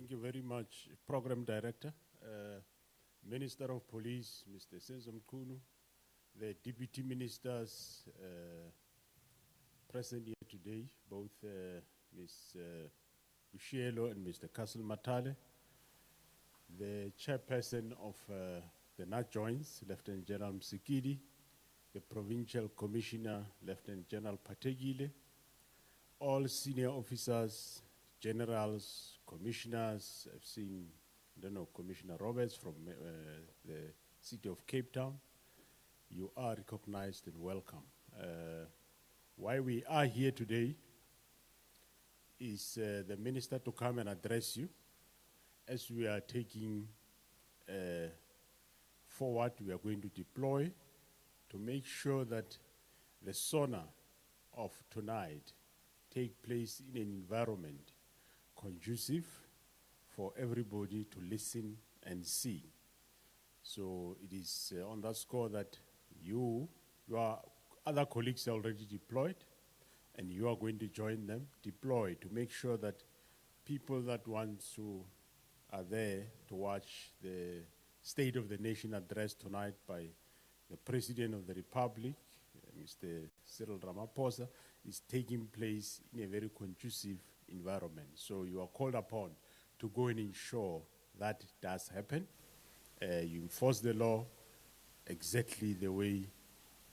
Thank you very much, Program Director, Minister of Police, Mr. Senzo Mchunu, the Deputy Ministers present here today, both Ms. Bushielo and Mr. Castle Matale, the Chairperson of the NATJOINTS, Lieutenant General Msikidi, the Provincial Commissioner, Lieutenant General Pategile, all senior officers, generals, commissioners. I've seen, I don't know, Commissioner Roberts from the city of Cape Town. You are recognized and welcome. Why we are here today is the Minister to come and address you as we are taking forward. We are going to deploy to make sure that the SONA of tonight take place in an environment conducive for everybody to listen and see. So it is on that score that your other colleagues are already deployed, and you are going to join them, deploy to make sure that people that are there to watch the State of the Nation address tonight by the President of the Republic, Mr. Cyril Ramaphosa, is taking place in a very conducive environment. So you are called upon to go and ensure that does happen. You enforce the law exactly the way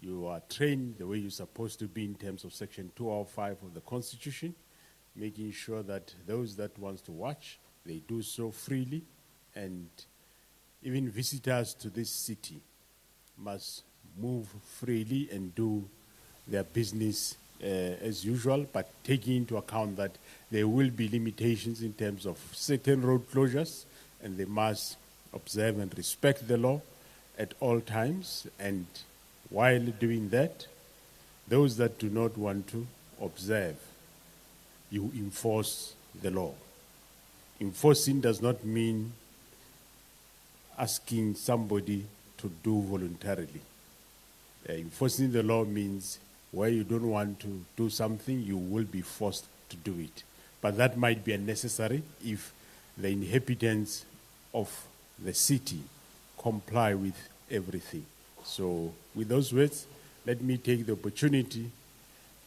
you are trained, the way you're supposed to be in terms of Section 205 of the Constitution, making sure that those that want to watch, they do so freely, and even visitors to this city must move freely and do their business as usual, but taking into account that there will be limitations in terms of certain road closures, and they must observe and respect the law at all times. And while doing that, those that do not want to observe, you enforce the law. Enforcing does not mean asking somebody to do voluntarily. Enforcing the law means where you don't want to do something, you will be forced to do it. But that might be unnecessary if the inhabitants of the city comply with everything. So with those words, let me take the opportunity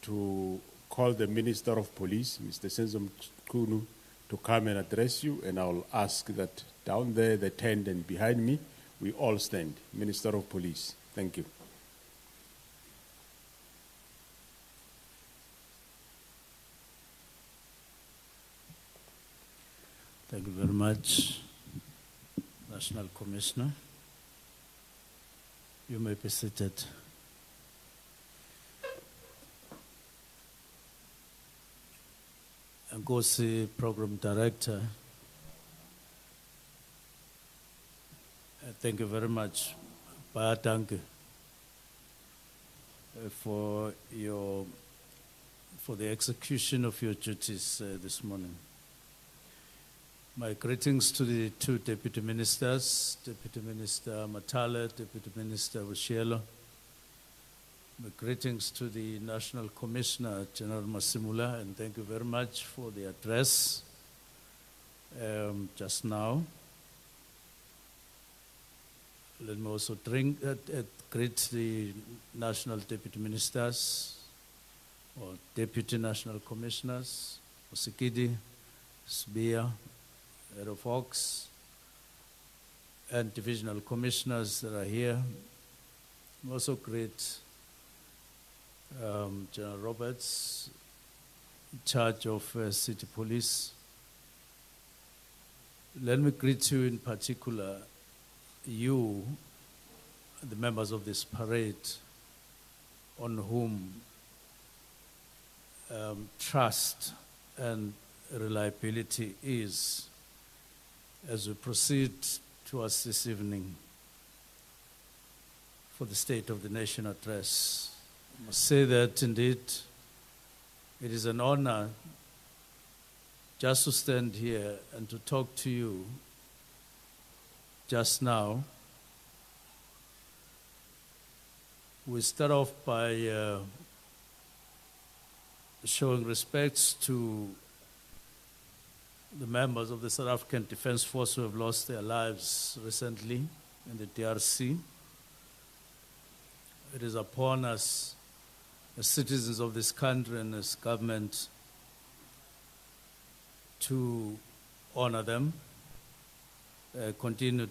to call the Minister of Police, Mr. Senzo Mchunu, to come and address you, and I'll ask that down there, the tent and behind me, we all stand. Minister of Police, thank you. Thank you very much, National Commissioner. You may be seated. Ngosi, Program Director, thank you very much, Bayatanke, for the execution of your duties this morning. My greetings to the two Deputy Ministers, Deputy Minister Matale, Deputy Minister Bushielo. My greetings to the National Commissioner, General Masimula, and thank you very much for the address just now. Let me also greet the National Deputy Ministers or Deputy National Commissioners, Osikidi, Sbia, Aerofox, and Divisional Commissioners that are here. I also greet General Roberts, in charge of City Police. Let me greet you in particular, you, the members of this parade, on whom trust and reliability is as we proceed towards this evening for the State of the Nation address. I must say that indeed it is an honor just to stand here and to talk to you just now. We start off by showing respects to the members of the South African Defence Force who have lost their lives recently in the DRC. It is upon us, as citizens of this country and as government, to honor them, continue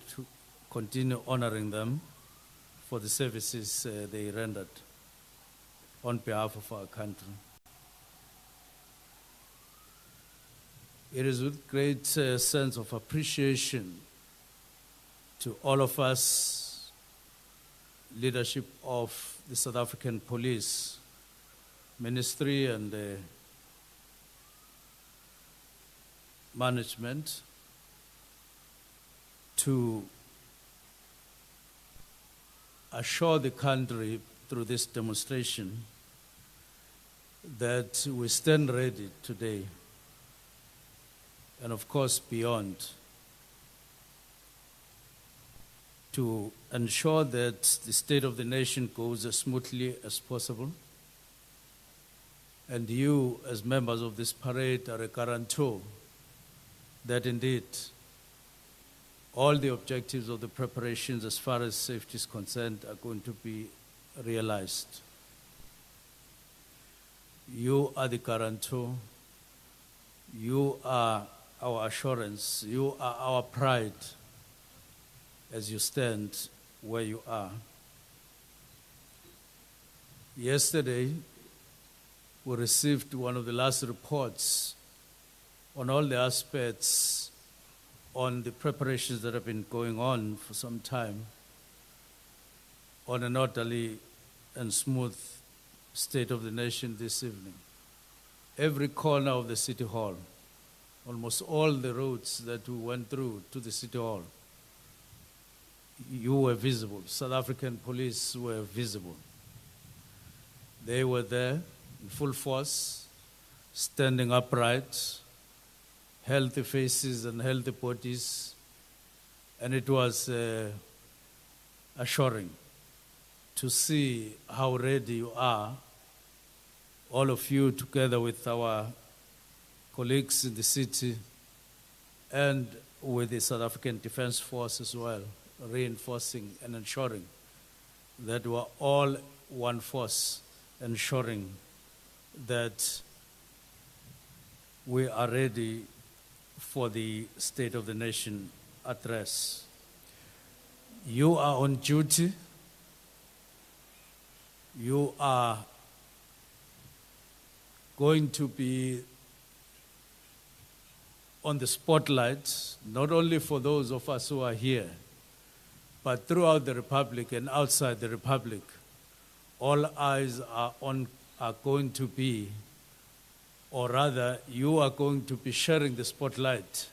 honoring them for the services they rendered on behalf of our country. It is with great sense of appreciation to all of us, leadership of the South African Police Ministry and management, to assure the country through this demonstration that we stand ready today, and of course beyond, to ensure that the state of the nation goes as smoothly as possible. And you, as members of this parade, are a guarantor that indeed all the objectives of the preparations as far as safety is concerned are going to be realized. You are the guarantor. You are our assurance. You are our pride as you stand where you are. Yesterday, we received one of the last reports on all the aspects on the preparations that have been going on for some time on an orderly and smooth state of the nation this evening. Every corner of the City Hall, almost all the roads that we went through to the City Hall, you were visible. South African police were visible. They were there in full force, standing upright, healthy faces and healthy bodies, and it was assuring to see how ready you are, all of you together with our colleagues in the city and with the South African Defence Force as well, reinforcing and ensuring that we're all one force, ensuring that we are ready for the State of the Nation address. You are on duty. You are going to be on the spotlight, not only for those of us who are here, but throughout the Republic and outside the Republic. All eyes are going to be, or rather, you are going to be sharing the spotlight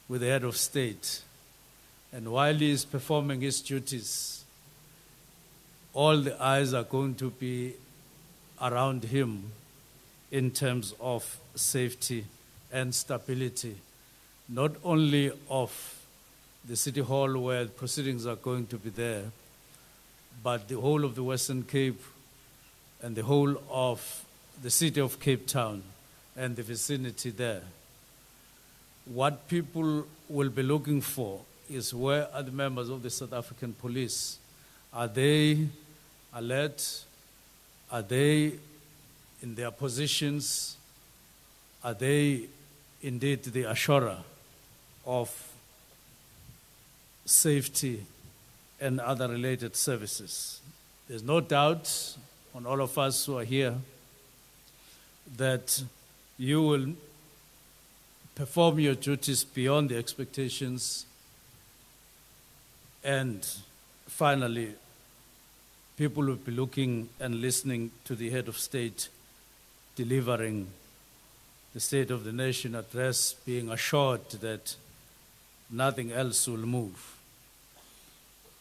with the head of state. And while he is performing his duties, all the eyes are going to be around him in terms of safety and stability, not only of the City Hall where proceedings are going to be there, but the whole of the Western Cape and the whole of the city of Cape Town and the vicinity there. What people will be looking for is, where are the members of the South African Police? Are they alert? Are they in their positions? Are they indeed the assurer of safety and other related services? There's no doubt on all of us who are here that you will perform your duties beyond the expectations, and finally, people will be looking and listening to the head of state delivering the State of the Nation address, being assured that nothing else will move.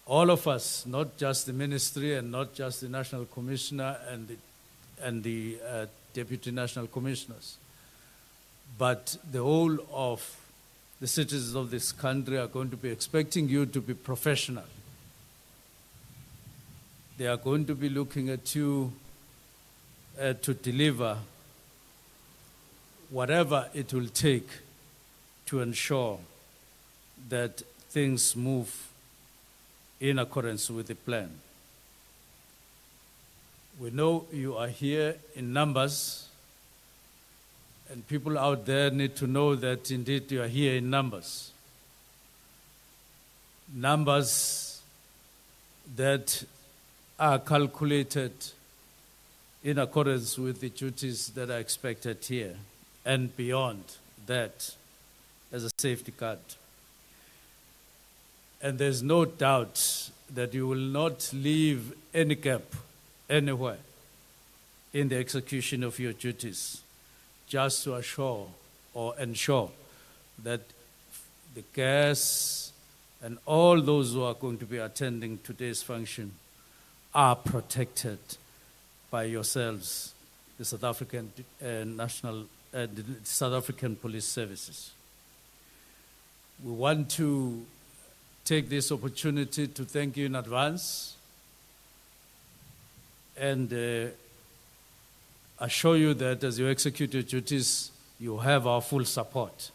All of us, not just the ministry and not just the National Commissioner and the Deputy National Commissioners, but the whole of the citizens of this country are going to be expecting you to be professional. They are going to be looking at you to deliver whatever it will take to ensure that things move in accordance with the plan. We know you are here in numbers, and people out there need to know that indeed you are here in numbers. Numbers that are calculated in accordance with the duties that are expected here and beyond that as a safety guard. And there's no doubt that you will not leave any gap anywhere in the execution of your duties, just to assure or ensure that the guests and all those who are going to be attending today's function are protected by yourselves, the South African the South African Police Services. We want to take this opportunity to thank you in advance and assure you that as you execute your duties, you have our full support.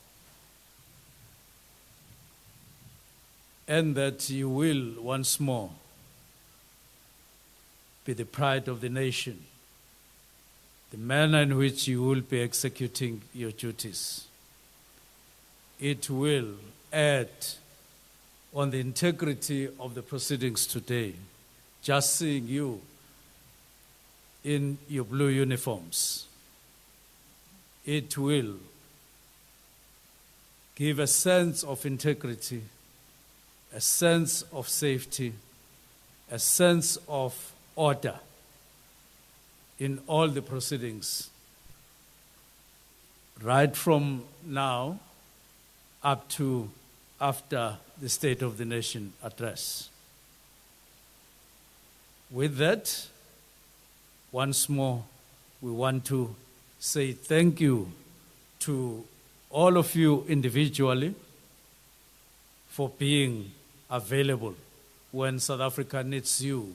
And that you will once more be the pride of the nation, the manner in which you will be executing your duties. It will add on the integrity of the proceedings today, just seeing you in your blue uniforms. It will give a sense of integrity, a sense of safety, a sense of order in all the proceedings, right from now up to after the State of the Nation address. With that, once more, we want to say thank you to all of you individually for being available when South Africa needs you,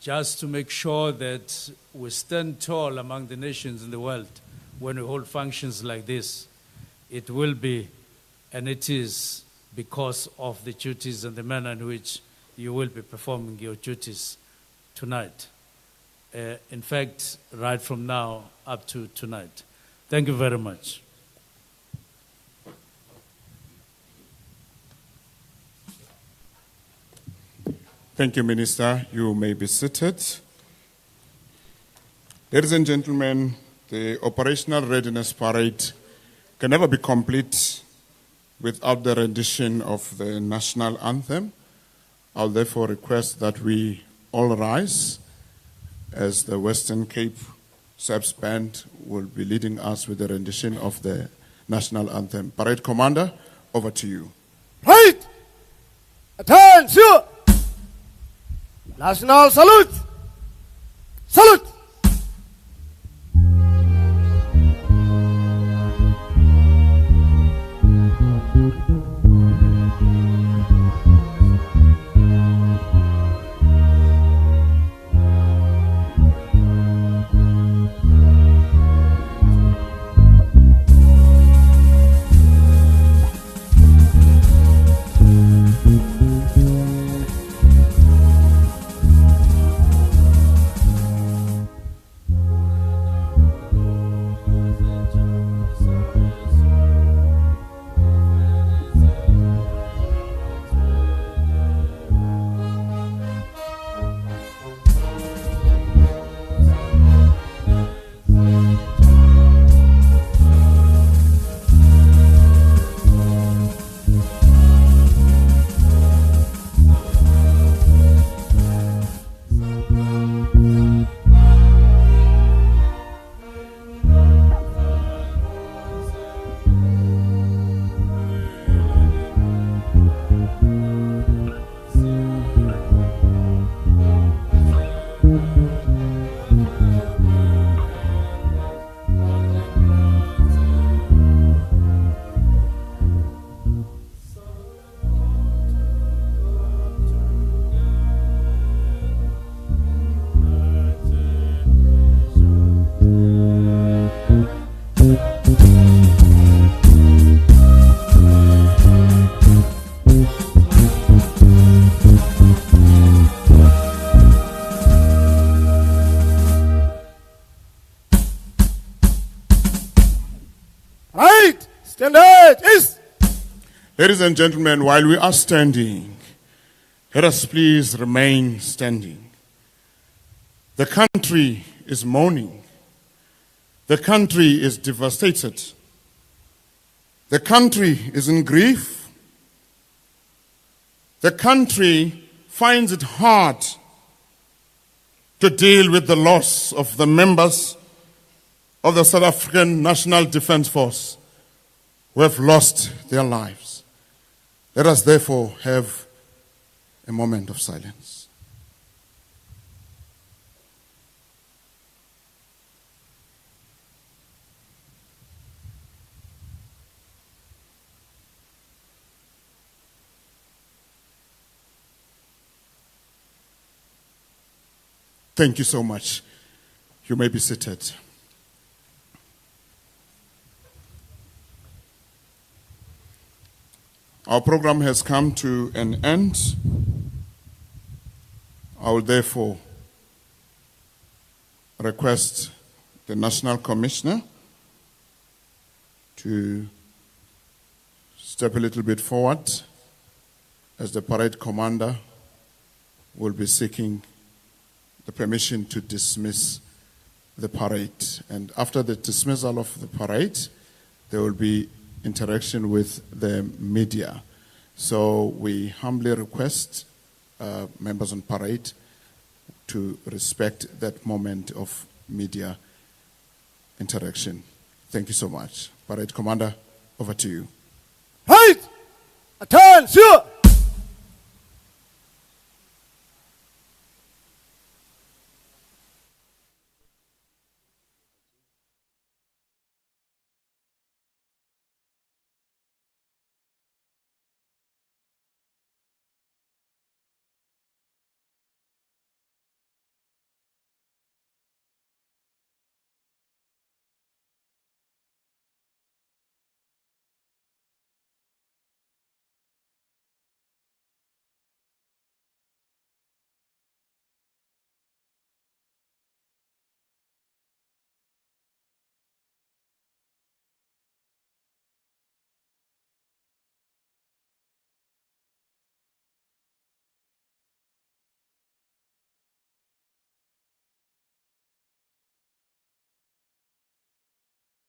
just to make sure that we stand tall among the nations in the world when we hold functions like this. It will be, and it is, because of the duties and the manner in which you will be performing your duties tonight. In fact, right from now up to tonight. Thank you very much. Thank you, Minister. You may be seated. Ladies and gentlemen, the operational readiness parade can never be complete without the rendition of the national anthem. I'll therefore request that we all rise as the Western Cape SABC band will be leading us with the rendition of the national anthem. Parade Commander, over to you. Right! Attention! National salute! Salute! Right. Standard is. Ladies and gentlemen, while we are standing, let us please remain standing. The country is mourning. The country is devastated. The country is in grief. The country finds it hard to deal with the loss of the members of the South African National Defence Force who have lost their lives. Let us therefore have a moment of silence. Thank you so much. You may be seated. Our program has come to an end. I will therefore request the National Commissioner to step a little bit forward as the parade commander will be seeking the permission to dismiss the parade. And after the dismissal of the parade, there will be interaction with the media. So we humbly request members on parade to respect that moment of media interaction. Thank you so much. Parade Commander, over to you. Right. Attention.